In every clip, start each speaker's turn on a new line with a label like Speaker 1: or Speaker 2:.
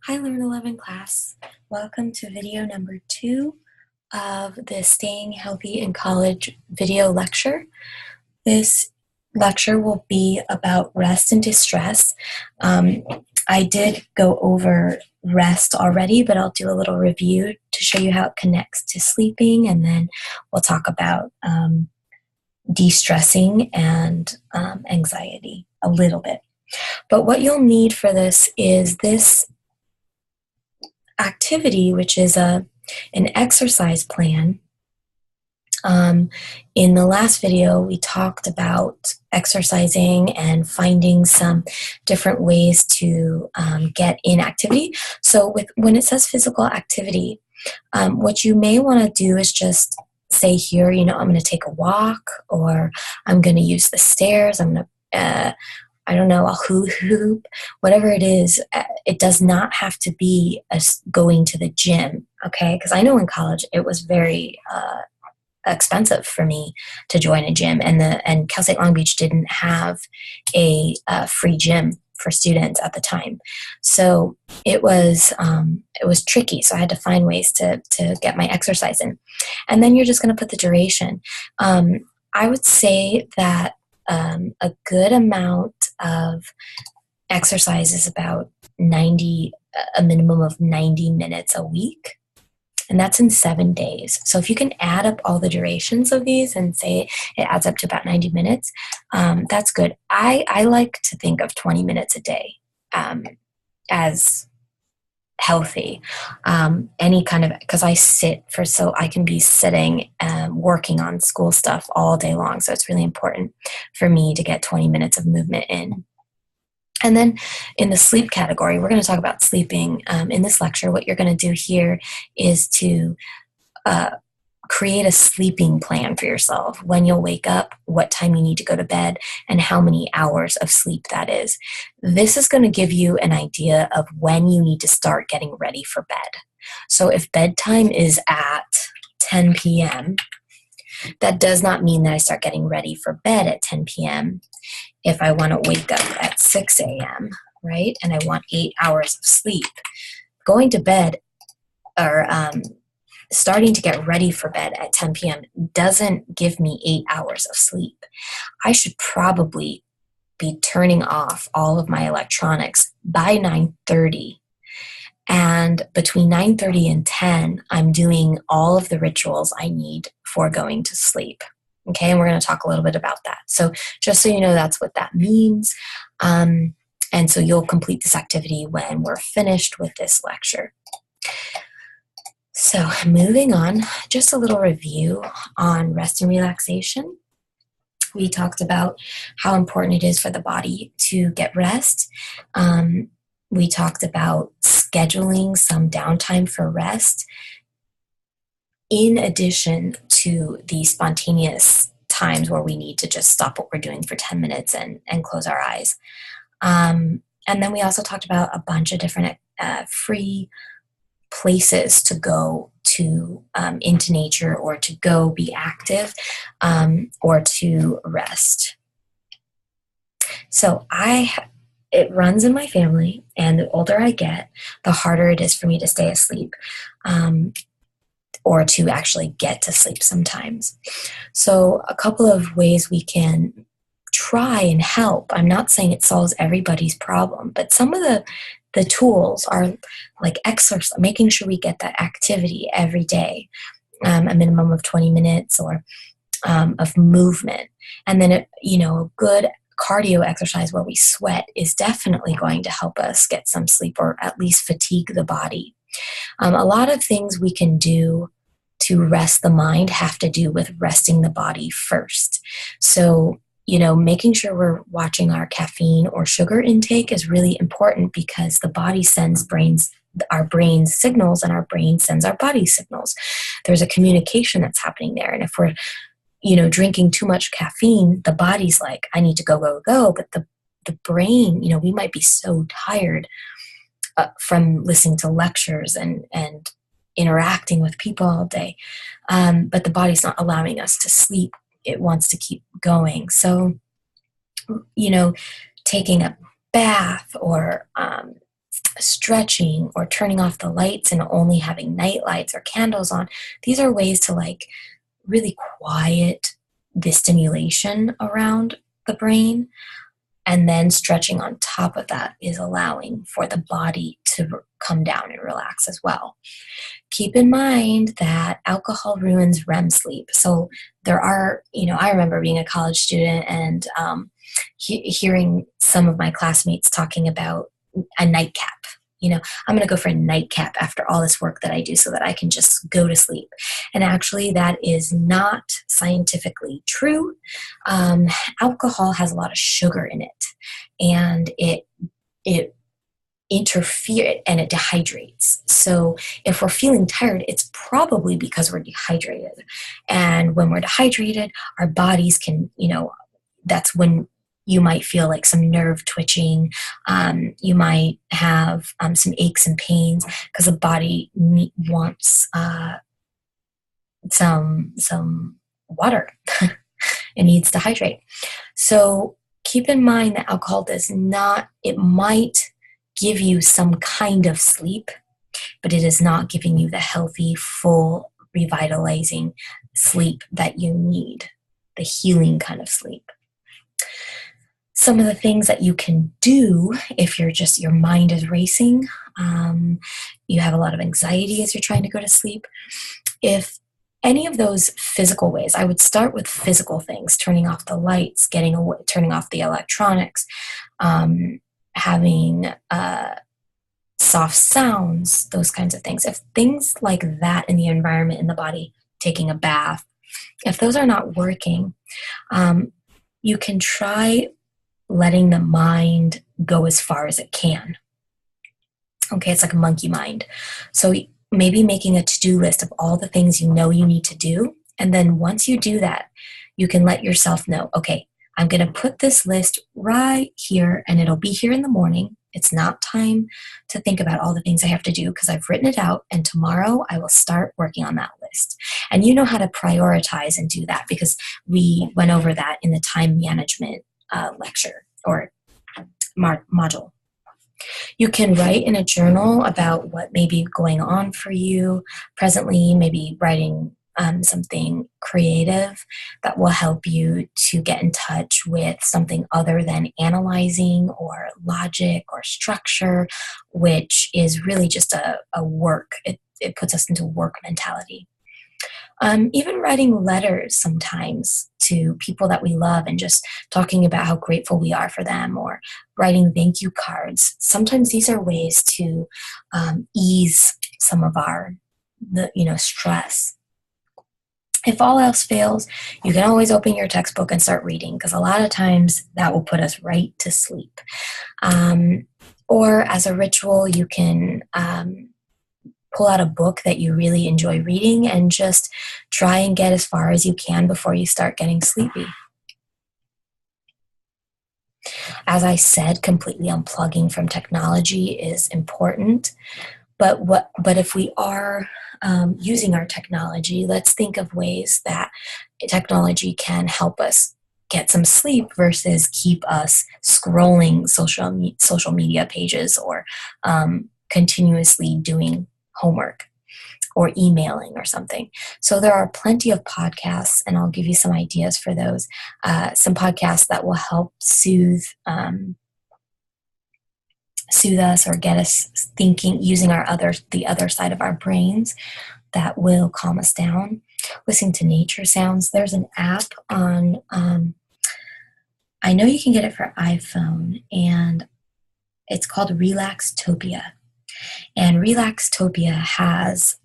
Speaker 1: Hi Learn 11 class. Welcome to video number 2 of the Staying Healthy in College video lecture. This lecture will be about rest and distress. I did go over rest already, but I'll do a little review to show you how it connects to sleeping, and then we'll talk about de-stressing and anxiety a little bit. But what you'll need for this is this activity, which is an exercise plan. In the last video, we talked about exercising and finding some different ways to get in activity. So when it says physical activity, what you may want to do is just say here, I'm going to take a walk, or I'm going to use the stairs, I'm going to I'll hula hoop, whatever it is. It does not have to be going to the gym, okay? Because I know in college it was very expensive for me to join a gym, and Cal State Long Beach didn't have a free gym for students at the time, so it was tricky. So I had to find ways to get my exercise in, and then you're just going to put the duration. I would say that a good amount of exercise is about a minimum of 90 minutes a week, and that's in 7 days. So if you can add up all the durations of these and say it adds up to about 90 minutes, that's good. I like to think of 20 minutes a day as healthy. Any kind of, because I can be sitting working on school stuff all day long, so it's really important for me to get 20 minutes of movement in. And then in the sleep category, we're going to talk about sleeping in this lecture. What you're going to do here is to create a sleeping plan for yourself. When you'll wake up, what time you need to go to bed, and how many hours of sleep that is. This is going to give you an idea of when you need to start getting ready for bed. So if bedtime is at 10 p.m., that does not mean that I start getting ready for bed at 10 p.m. if I want to wake up at 6 a.m., right? And I want 8 hours of sleep. Going to bed or starting to get ready for bed at 10 p.m. doesn't give me 8 hours of sleep. I should probably be turning off all of my electronics by 9:30. And between 9:30 and 10, I'm doing all of the rituals I need for going to sleep. Okay, and we're going to talk a little bit about that. So just so you know, that's what that means. And so you'll complete this activity when we're finished with this lecture. So moving on, just a little review on rest and relaxation. We talked about how important it is for the body to get rest. We talked about scheduling some downtime for rest, in addition to the spontaneous times where we need to just stop what we're doing for 10 minutes and close our eyes. And then we also talked about a bunch of different free places to go to into nature, or to go be active, or to rest. So it runs in my family, and the older I get, the harder it is for me to stay asleep, or to actually get to sleep sometimes. So a couple of ways we can try and help. I'm not saying it solves everybody's problem, but some of the tools are like exercise, making sure we get that activity every day, a minimum of 20 minutes or of movement. And then, a good cardio exercise where we sweat is definitely going to help us get some sleep, or at least fatigue the body. A lot of things we can do to rest the mind have to do with resting the body first. So, making sure we're watching our caffeine or sugar intake is really important, because the body sends our brain's signals, and our brain sends our body signals. There's a communication that's happening there. And if we're, drinking too much caffeine, the body's like, I need to go, go, go. But the brain, we might be so tired from listening to lectures and interacting with people all day. But the body's not allowing us to sleep. It wants to keep going. So, taking a bath, or stretching or turning off the lights and only having night lights or candles on. These are ways to like really quiet the stimulation around the brain. And then stretching on top of that is allowing for the body to come down and relax as well. Keep in mind that alcohol ruins REM sleep. So there are, I remember being a college student and hearing some of my classmates talking about a nightcap. I'm going to go for a nightcap after all this work that I do so that I can just go to sleep. And actually, that is not scientifically true. Alcohol has a lot of sugar in it, and it interferes and it dehydrates. So if we're feeling tired, it's probably because we're dehydrated. And when we're dehydrated, our bodies can, that's when you might feel like some nerve twitching. You might have some aches and pains because the body wants some water. It needs to hydrate. So keep in mind that alcohol it might give you some kind of sleep, but it is not giving you the healthy, full, revitalizing sleep that you need, the healing kind of sleep. Some of the things that you can do if your mind is racing, you have a lot of anxiety as you're trying to go to sleep. If any of those physical ways, I would start with physical things, turning off the lights, turning off the electronics, having soft sounds, those kinds of things. If things like that in the environment, in the body, taking a bath, if those are not working, you can try letting the mind go as far as it can. Okay, it's like a monkey mind. So maybe making a to-do list of all the things you know you need to do. And then once you do that, you can let yourself know, okay, I'm going to put this list right here and it'll be here in the morning. It's not time to think about all the things I have to do because I've written it out, and tomorrow I will start working on that list. And you know how to prioritize and do that because we went over that in the time management lecture or module. You can write in a journal about what may be going on for you presently, maybe writing something creative that will help you to get in touch with something other than analyzing or logic or structure, which is really just a work. It puts us into work mentality. Even writing letters sometimes to people that we love and just talking about how grateful we are for them, or writing thank you cards. Sometimes these are ways to ease some of our stress. If all else fails, you can always open your textbook and start reading because a lot of times that will put us right to sleep. Or as a ritual, you can pull out a book that you really enjoy reading and just try and get as far as you can before you start getting sleepy. As I said, completely unplugging from technology is important. But if we are using our technology, let's think of ways that technology can help us get some sleep versus keep us scrolling social media pages or continuously doing homework or emailing or something. So there are plenty of podcasts, and I'll give you some ideas for those. Some podcasts that will help soothe us or get us thinking, using the other side of our brains that will calm us down. Listening to nature sounds. There's an app on, I know you can get it for iPhone, and it's called Relaxtopia. And Relaxtopia has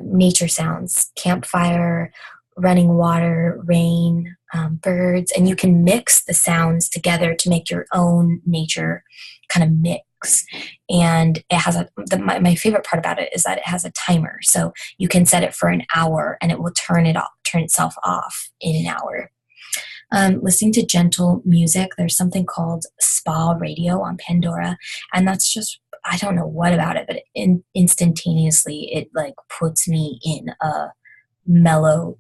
Speaker 1: nature sounds, campfire, running water, rain, birds, and you can mix the sounds together to make your own nature kind of mix. And it has my favorite part about it is that it has a timer, so you can set it for an hour, and it will turn itself off in an hour. Listening to gentle music, there's something called spa radio on Pandora, and that's just, I don't know what about it, but instantaneously it like puts me in a mellow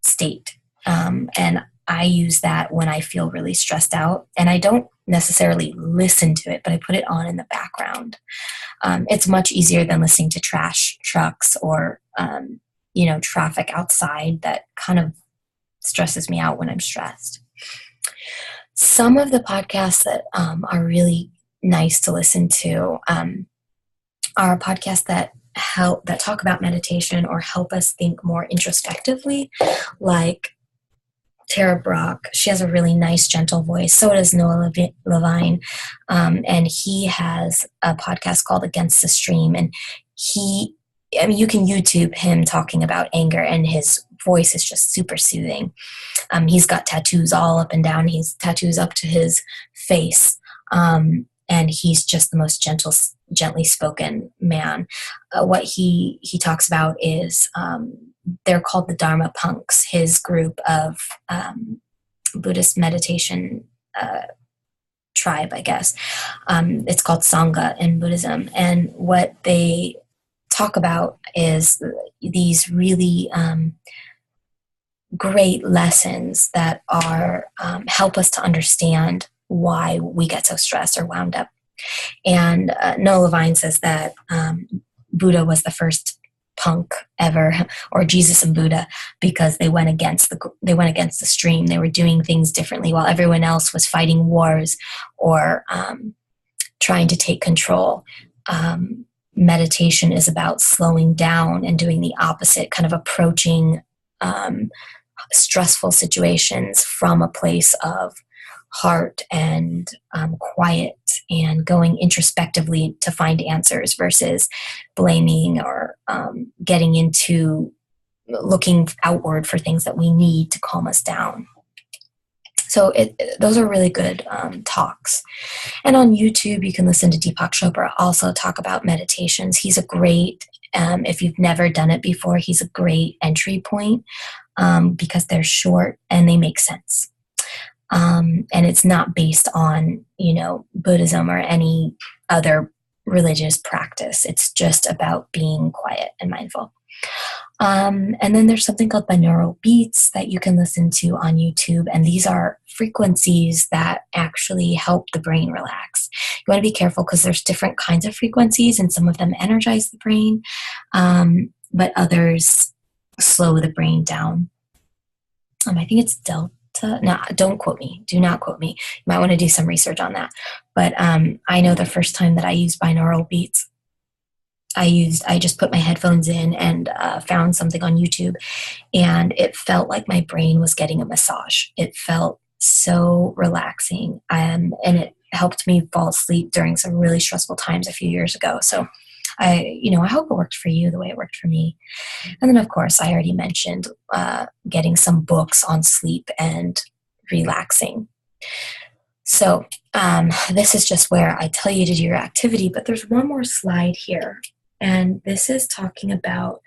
Speaker 1: state. And I use that when I feel really stressed out, and I don't necessarily listen to it, but I put it on in the background. It's much easier than listening to trash trucks or, traffic outside that kind of stresses me out when I'm stressed. Some of the podcasts that are really nice to listen to are podcasts that talk about meditation or help us think more introspectively, like Tara Brach. She has a really nice, gentle voice. So does Noah Levine. And he has a podcast called Against the Stream. And you can YouTube him talking about anger, and his voice is just super soothing. He's got tattoos all up and down. He's tattoos up to his face. And he's just the most gently spoken man. What he talks about is they're called the Dharma Punks, his group of Buddhist meditation tribe, I guess. It's called Sangha in Buddhism. And what they talk about is these really great lessons that are help us to understand why we get so stressed or wound up. And Noah Levine says that Buddha was the first punk ever, or Jesus and Buddha, because they went against the stream. They were doing things differently while everyone else was fighting wars or trying to take control. Meditation is about slowing down and doing the opposite, kind of approaching stressful situations from a place of heart and quiet, and going introspectively to find answers versus blaming or getting into looking outward for things that we need to calm us down. So those are really good talks. And on YouTube, you can listen to Deepak Chopra also talk about meditations. He's a great, if you've never done it before, he's a great entry point because they're short and they make sense. And it's not based on, Buddhism or any other religious practice. It's just about being quiet and mindful. And then there's something called binaural beats that you can listen to on YouTube. And these are frequencies that actually help the brain relax. You want to be careful because there's different kinds of frequencies, and some of them energize the brain, but others slow the brain down. I think it's delta. No, don't quote me. Do not quote me. You might want to do some research on that. But I know the first time that I used binaural beats, I just put my headphones in and found something on YouTube, and it felt like my brain was getting a massage. It felt so relaxing, and it helped me fall asleep during some really stressful times a few years ago. So I hope it worked for you the way it worked for me. And then, of course, I already mentioned getting some books on sleep and relaxing. So this is just where I tell you to do your activity, but there's one more slide here. And this is talking about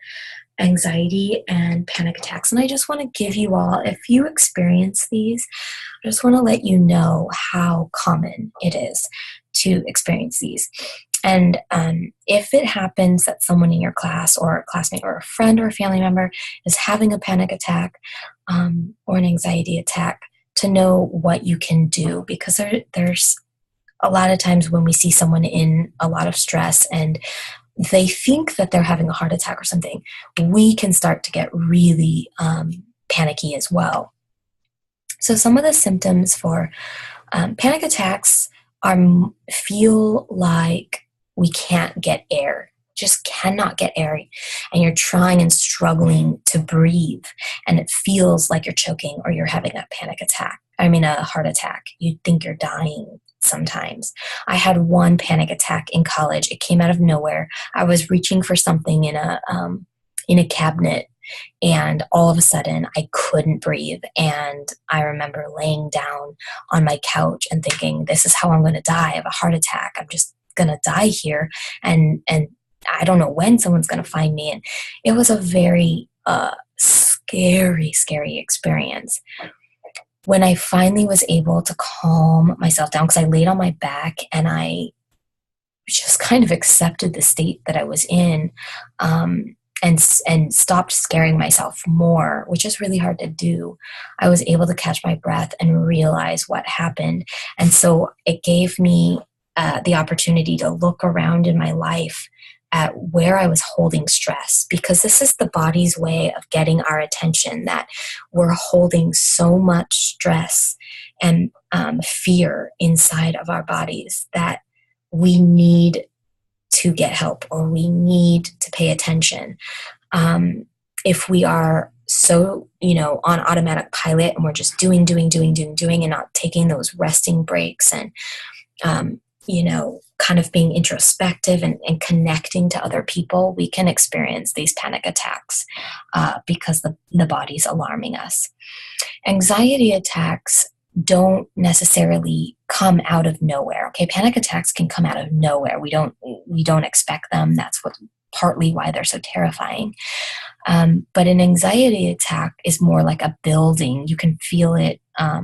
Speaker 1: anxiety and panic attacks. And I just want to give you all, if you experience these, I just want to let you know how common it is to experience these. And if it happens that someone in your class or a classmate or a friend or a family member is having a panic attack or an anxiety attack, to know what you can do, because there's a lot of times when we see someone in a lot of stress and they think that they're having a heart attack or something, we can start to get really panicky as well. So some of the symptoms for panic attacks feel like we can't get air, just cannot get air, and you're trying and struggling to breathe, and it feels like you're choking or you're having a heart attack. You think you're dying sometimes. I had one panic attack in college. It came out of nowhere. I was reaching for something in a cabinet, and all of a sudden I couldn't breathe. And I remember laying down on my couch and thinking, this is how I'm going to die of a heart attack. I'm just going to die here. And I don't know when someone's going to find me. And it was a very scary experience. When I finally was able to calm myself down, because I laid on my back and I just kind of accepted the state that I was in, and stopped scaring myself more, which is really hard to do, I was able to catch my breath and realize what happened. And so it gave me the opportunity to look around in my life at where I was holding stress, because this is the body's way of getting our attention, that we're holding so much stress and fear inside of our bodies that we need to get help, or we need to pay attention. If we are so, on automatic pilot, and we're just doing, and not taking those resting breaks, and, kind of being introspective and connecting to other people, we can experience these panic attacks because the body's alarming us. Anxiety attacks don't necessarily come out of nowhere. Okay, panic attacks can come out of nowhere. We don't expect them. That's partly why they're so terrifying. But an anxiety attack is more like a building. You can feel it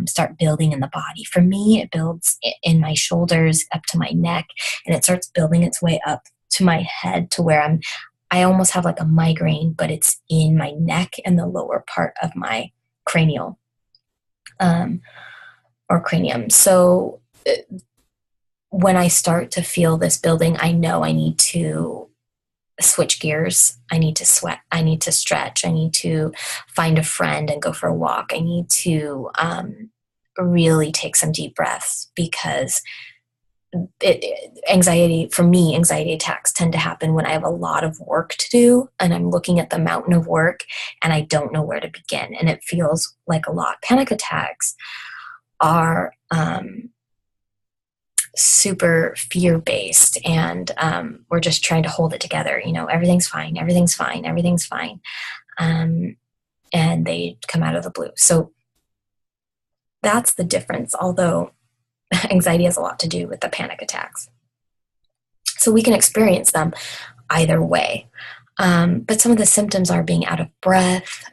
Speaker 1: start building in the body. For me, it builds in my shoulders up to my neck, and it starts building its way up to my head, to where I almost have like a migraine, but it's in my neck and the lower part of my cranial or cranium. So when I start to feel this building, I know I need to switch gears. I need to sweat. I need to stretch. I need to find a friend and go for a walk. I need to really take some deep breaths, because anxiety attacks tend to happen when I have a lot of work to do, and I'm looking at the mountain of work and I don't know where to begin, and it feels like a lot. Panic attacks are super fear-based, and we're just trying to hold it together. Everything's fine, everything's fine, everything's fine. And they come out of the blue. So that's the difference, although anxiety has a lot to do with the panic attacks. So we can experience them either way. But some of the symptoms are being out of breath,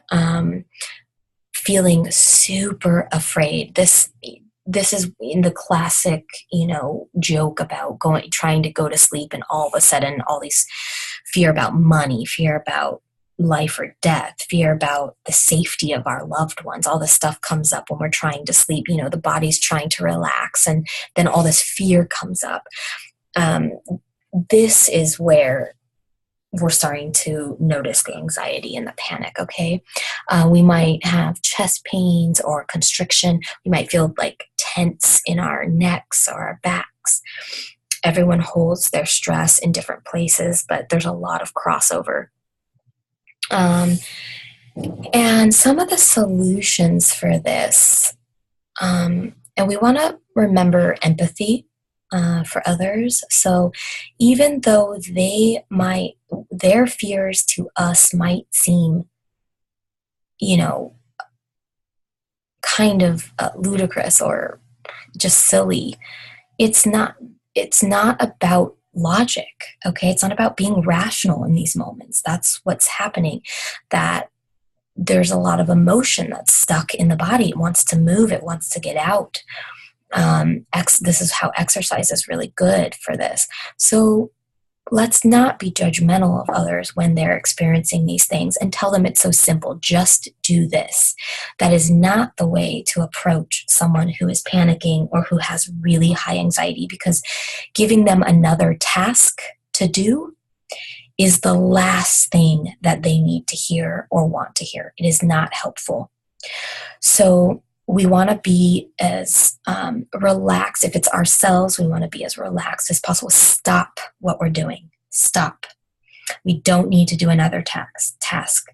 Speaker 1: feeling super afraid. This is in the classic, joke about trying to go to sleep, and all of a sudden all these fear about money, fear about life or death, fear about the safety of our loved ones. All this stuff comes up when we're trying to sleep. The body's trying to relax, and then all this fear comes up. This is where we're starting to notice the anxiety and the panic, okay? We might have chest pains or constriction. We might feel like tense in our necks or our backs. Everyone holds their stress in different places, but there's a lot of crossover. And some of the solutions for this, and we want to remember empathy for others. So even though their fears to us might seem, kind of ludicrous or just silly, it's not about logic. Okay. It's not about being rational in these moments. That's what's happening. That there's a lot of emotion that's stuck in the body. It wants to move. It wants to get out. This is how exercise is really good for this. So let's not be judgmental of others when they're experiencing these things, and tell them it's so simple. Just do this. That is not the way to approach someone who is panicking or who has really high anxiety, because giving them another task to do is the last thing that they need to hear or want to hear. It is not helpful. So we want to be as relaxed. If it's ourselves, we want to be as relaxed as possible. Stop what we're doing. Stop. We don't need to do another task.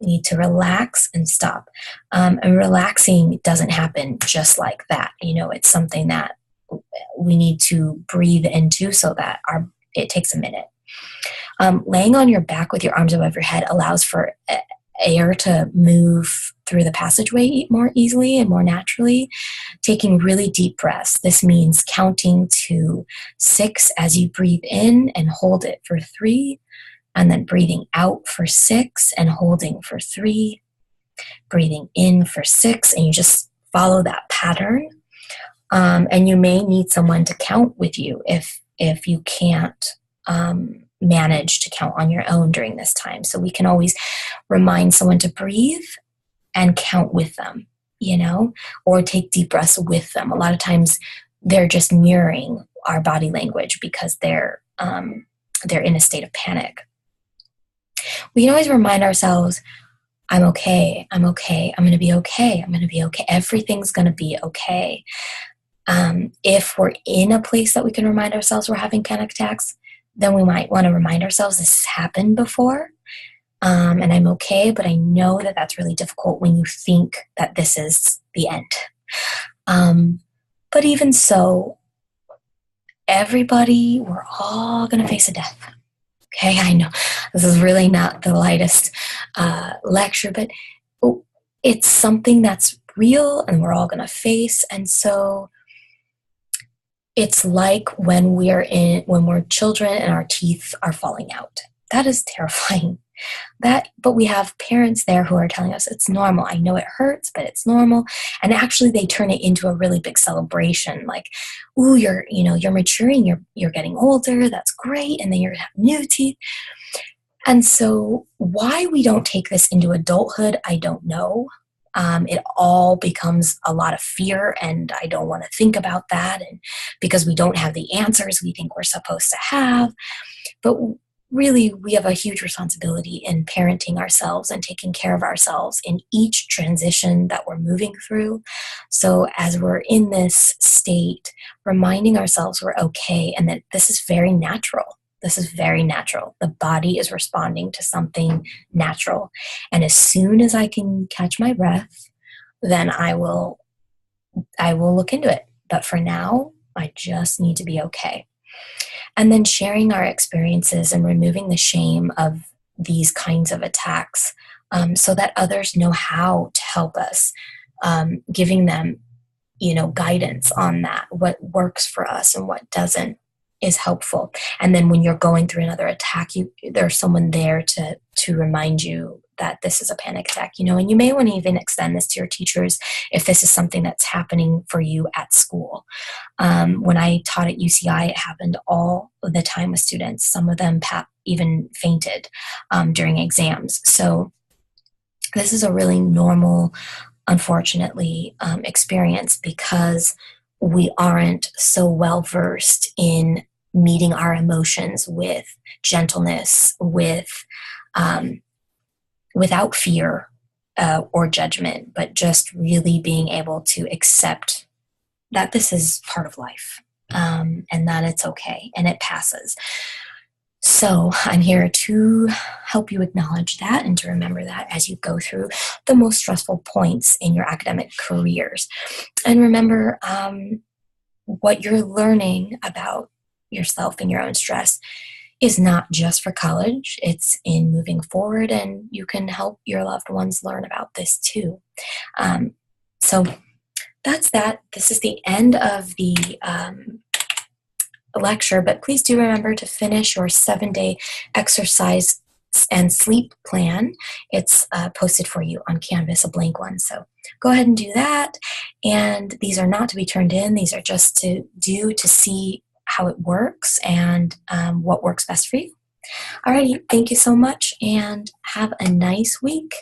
Speaker 1: We need to relax and stop. And relaxing doesn't happen just like that. It's something that we need to breathe into, so that it takes a minute. Laying on your back with your arms above your head allows for air to move through the passageway more easily and more naturally. Taking really deep breaths. This means counting to 6 as you breathe in, and hold it for 3, and then breathing out for 6 and holding for 3, breathing in for 6, and you just follow that pattern. And you may need someone to count with you if you can't manage to count on your own during this time. So we can always remind someone to breathe and count with them, or take deep breaths with them. A lot of times they're just mirroring our body language because they're in a state of panic. We can always remind ourselves, I'm okay, I'm okay, I'm going to be okay, I'm going to be okay, everything's going to be okay. If we're in a place that we can remind ourselves we're having panic attacks, then we might want to remind ourselves this has happened before, and I'm okay, but I know that that's really difficult when you think that this is the end. But even so, everybody, we're all going to face a death. Okay, I know this is really not the lightest lecture, but it's something that's real and we're all going to face. And so it's like when we're children and our teeth are falling out. That is terrifying. But we have parents there who are telling us it's normal. I know it hurts, but it's normal. And actually they turn it into a really big celebration. Like, ooh, you're maturing, you're getting older, that's great, and then you're gonna have new teeth. And so why we don't take this into adulthood, I don't know. It all becomes a lot of fear, and I don't want to think about that. And because we don't have the answers we think we're supposed to have. But really, we have a huge responsibility in parenting ourselves and taking care of ourselves in each transition that we're moving through. So as we're in this state, reminding ourselves we're okay and that this is very natural. This is very natural. The body is responding to something natural. And as soon as I can catch my breath, then I will look into it. But for now, I just need to be okay. And then sharing our experiences and removing the shame of these kinds of attacks, so that others know how to help us, giving them, guidance on that, what works for us and what doesn't is helpful. And then when you're going through another attack, there's someone there to remind you that this is a panic attack, and you may want to even extend this to your teachers if this is something that's happening for you at school. When I taught at UCI, it happened all the time with students. Some of them even fainted during exams. So this is a really normal, unfortunately, experience because we aren't so well versed in meeting our emotions with gentleness, without fear or judgment, but just really being able to accept that this is part of life, and that it's okay and it passes. So I'm here to help you acknowledge that and to remember that as you go through the most stressful points in your academic careers. And remember, what you're learning about yourself and your own stress is not just for college. It's in moving forward, and you can help your loved ones learn about this too. So that's that. This is the end of the lecture, but please do remember to finish your 7-day exercise and sleep plan. It's posted for you on Canvas, a blank one. So go ahead and do that. And these are not to be turned in. These are just to do to see how it works and what works best for you. Alrighty, thank you so much and have a nice week.